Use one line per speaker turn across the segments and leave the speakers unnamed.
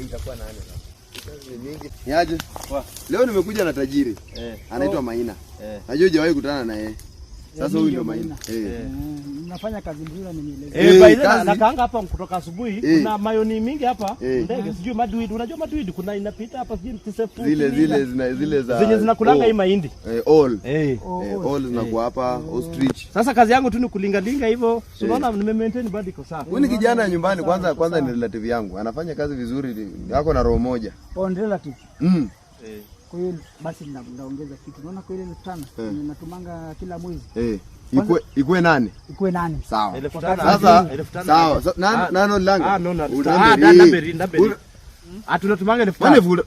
Itakuwa nani sasa?
Niaje? Leo nimekuja na tajiri. Anaitwa Maina. Najua hujawahi kutana na yeye. Sasa huyu ndio Maina.
Nafanya kazi nzuri amenieleza.
Baidha nakaanga hapa kutoka asubuhi. Kuna mayoni mingi hapa. Ndege sijui maduidi. Unajua maduidi kuna inapita hapa sijui mtisefu.
Zile za
zenye zinakulanga hii mahindi.
All zinakuwa hapa ostrich.
Sasa kazi yangu tu ni kulingalinga hivyo. Unaona nimemaintain body iko sawa.
Huyu ni kijana nyumbani kwanza ni relative yangu. Anafanya kazi vizuri. Yako na roho moja.
On relative. Kwa hiyo basi ndaongeza kitu. Unaona kwa ile 5,000 ninatumanga kila mwezi.
Ikue nani?
Ikue nani?
Sawa. Sasa sawa. Nano langa.
Ndaberi. Tunatumanga 5,000.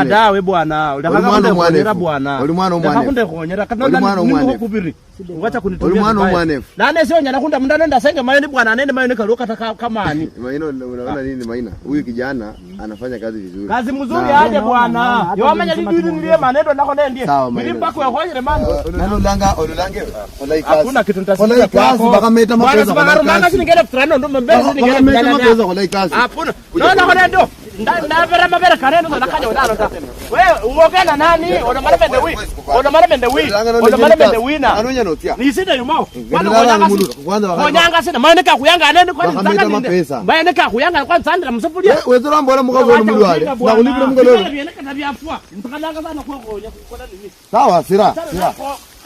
Dawe bwana. Unataka kuonyera bwana. Unataka kuonyera kana kubiri. Wacha kunitumia. Nane sio nyana kunda mndana ndasenge mayoni bwana nene mayoni kaluka kama ani.
Maina unaona nini Maina? Huyu kijana anafanya kazi vizuri.
Kazi mzuri aje bwana. Yomanya lidudu nilie manendo ndako ndiye. Nilipa kwa hoje man.
Nano langa ololange. Olai kazi.
Hakuna kitu nitasema
kwako. Baka meta mapesa.
Bwana si ningele frano ndo mbele si ningele
mapesa olai kazi.
Hakuna. Naona ndo ndabera mabera kaneno nakanya udalo ta. Wewe ungokena nani? Ona mara mende wi. Ona mara mende wina.
Anonya notia.
Ni sita yumao. Konyanga sina maana kuyanga anene kwa nini? Maana kuyanga kwa sandra msufuria.
Wewe zora mbona mkazo ni mulu wale. Na kulipira mngolo. Sawa sira.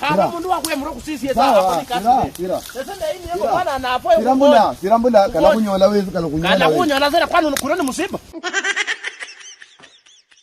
Kama mundu wa kuemro kusisi sawa.
Sira.
Sasa ndio hiyo bwana na hapo.
Sira mbona kana kunyola wewe kana kunyola.
Kana kunyola sasa kwani kurani msiba.